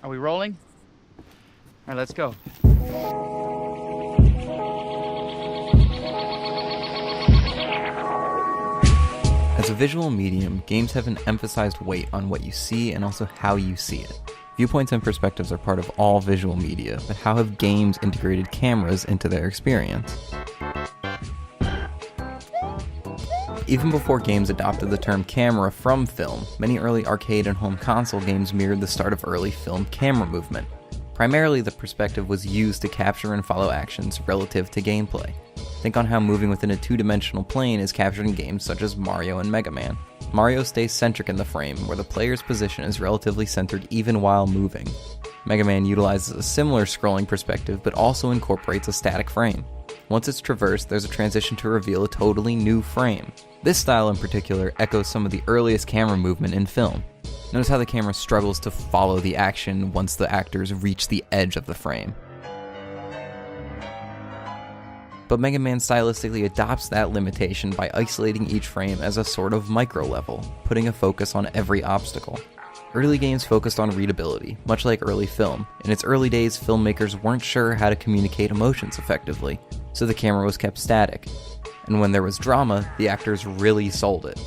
Are we rolling? All right, let's go. As a visual medium, games have an emphasized weight on what you see and also how you see it. Viewpoints and perspectives are part of all visual media, but how have games integrated cameras into their experience? Even before games adopted the term camera from film, many early arcade and home console games mirrored the start of early film camera movement. Primarily, the perspective was used to capture and follow actions relative to gameplay. Think on how moving within a two-dimensional plane is captured in games such as Mario and Mega Man. Mario stays centric in the frame, where the player's position is relatively centered even while moving. Mega Man utilizes a similar scrolling perspective, but also incorporates a static frame. Once it's traversed, there's a transition to reveal a totally new frame. This style in particular echoes some of the earliest camera movement in film. Notice how the camera struggles to follow the action once the actors reach the edge of the frame. But Mega Man stylistically adopts that limitation by isolating each frame as a sort of micro-level, putting a focus on every obstacle. Early games focused on readability, much like early film. In its early days, filmmakers weren't sure how to communicate emotions effectively, so the camera was kept static. And when there was drama, the actors really sold it.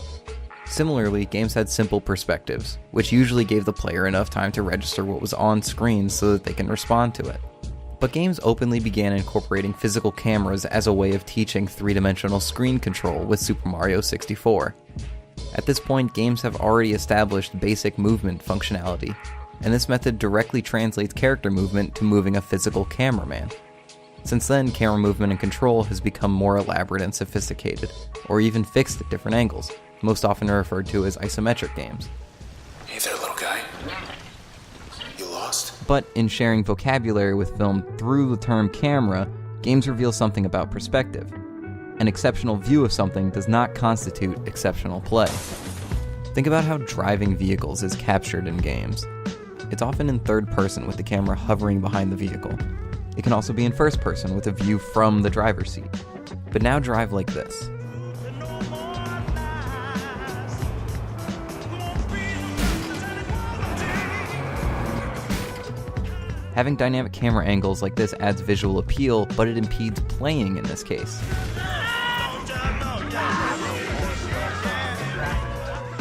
Similarly, games had simple perspectives, which usually gave the player enough time to register what was on screen so that they can respond to it. But games openly began incorporating physical cameras as a way of teaching three-dimensional screen control with Super Mario 64. At this point, games have already established basic movement functionality, and this method directly translates character movement to moving a physical cameraman. Since then, camera movement and control has become more elaborate and sophisticated, or even fixed at different angles, most often referred to as isometric games. Hey there, little guy. You lost? But in sharing vocabulary with film through the term camera, games reveal something about perspective. An exceptional view of something does not constitute exceptional play. Think about how driving vehicles is captured in games. It's often in third person with the camera hovering behind the vehicle. It can also be in first person with a view from the driver's seat. But now drive like this. Having dynamic camera angles like this adds visual appeal, but it impedes playing in this case.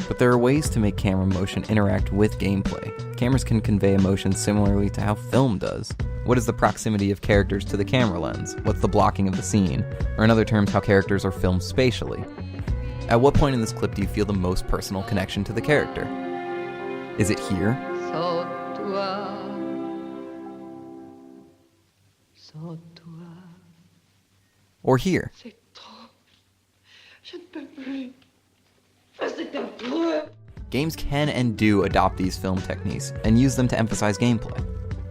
But there are ways to make camera motion interact with gameplay. Cameras can convey emotion similarly to how film does. What is the proximity of characters to the camera lens? What's the blocking of the scene? Or in other terms, how characters are filmed spatially. At what point in this clip do you feel the most personal connection to the character? Is it here? Or here? Games can and do adopt these film techniques and use them to emphasize gameplay.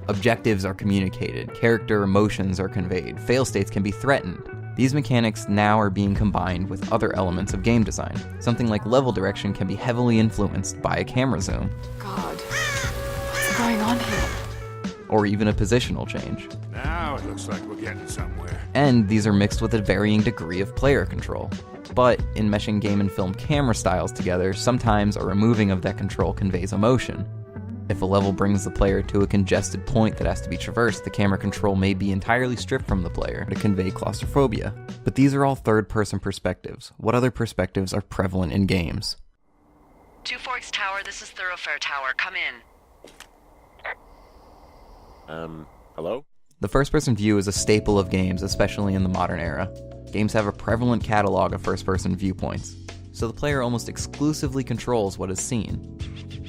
Objectives are communicated, character emotions are conveyed, fail states can be threatened. These mechanics now are being combined with other elements of game design. Something like level direction can be heavily influenced by a camera zoom. God, what's going on here? Or even a positional change. Now it looks like we're getting somewhere. And these are mixed with a varying degree of player control. But in meshing game and film camera styles together, sometimes a removing of that control conveys emotion. If a level brings the player to a congested point that has to be traversed, the camera control may be entirely stripped from the player to convey claustrophobia. But these are all third-person perspectives. What other perspectives are prevalent in games? Two Forks Tower, this is Thoroughfare Tower. Come in. Hello? The first-person view is a staple of games, especially in the modern era. Games have a prevalent catalog of first-person viewpoints, so the player almost exclusively controls what is seen.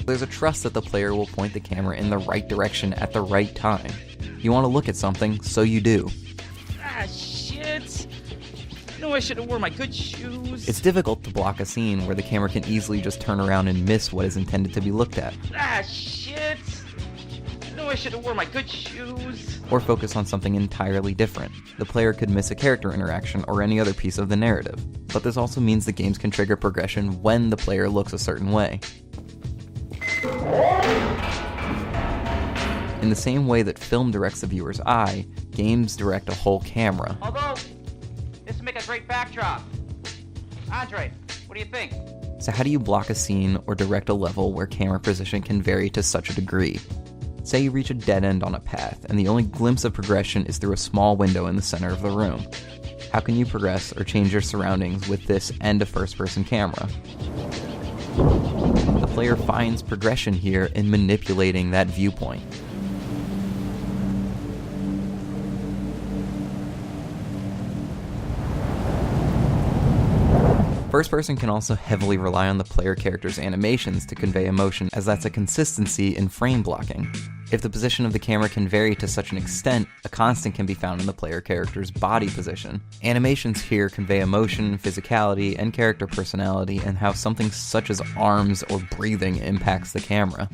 There's a trust that the player will point the camera in the right direction at the right time. You want to look at something, so you do. Ah, shit! I know I should have worn my good shoes. It's difficult to block a scene where the camera can easily just turn around and miss what is intended to be looked at. Ah, shit! I know I should have worn my good shoes. Or focus on something entirely different. The player could miss a character interaction or any other piece of the narrative. But this also means the games can trigger progression when the player looks a certain way. In the same way that film directs the viewer's eye, games direct a whole camera. Although, this would make a great backdrop. Andre, what do you think? So how do you block a scene or direct a level where camera position can vary to such a degree? Say you reach a dead end on a path, and the only glimpse of progression is through a small window in the center of the room. How can you progress or change your surroundings with this and a first-person camera? The player finds progression here in manipulating that viewpoint. First person can also heavily rely on the player character's animations to convey emotion, as that's a consistency in frame blocking. If the position of the camera can vary to such an extent, a constant can be found in the player character's body position. Animations here convey emotion, physicality, and character personality, and how something such as arms or breathing impacts the camera.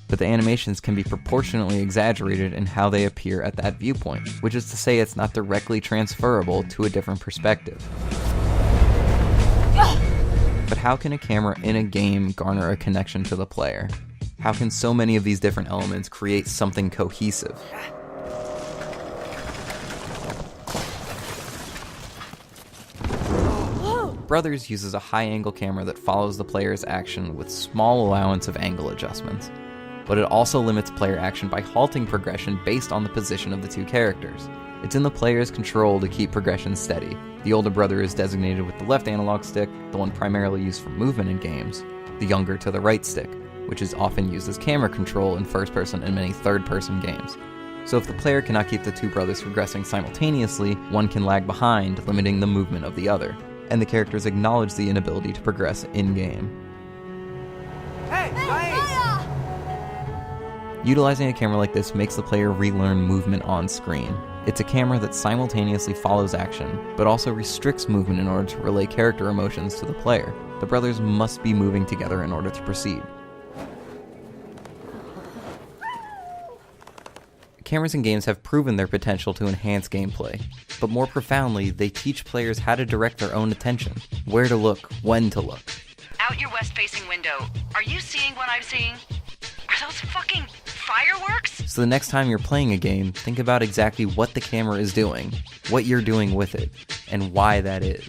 But the animations can be proportionately exaggerated in how they appear at that viewpoint, which is to say it's not directly transferable to a different perspective. But how can a camera in a game garner a connection to the player? How can so many of these different elements create something cohesive? Brothers uses a high-angle camera that follows the player's action with small allowance of angle adjustments, but it also limits player action by halting progression based on the position of the two characters. It's in the player's control to keep progression steady. The older brother is designated with the left analog stick, the one primarily used for movement in games, the younger to the right stick, which is often used as camera control in first-person and many third-person games. So if the player cannot keep the two brothers progressing simultaneously, one can lag behind, limiting the movement of the other, and the characters acknowledge the inability to progress in-game. Utilizing a camera like this makes the player relearn movement on screen. It's a camera that simultaneously follows action, but also restricts movement in order to relay character emotions to the player. The brothers must be moving together in order to proceed. Cameras in games have proven their potential to enhance gameplay, but more profoundly, they teach players how to direct their own attention, where to look, when to look. Out your west-facing window. Are you seeing what I'm seeing? Are those fucking fireworks? So the next time you're playing a game, think about exactly what the camera is doing, what you're doing with it, and why that is.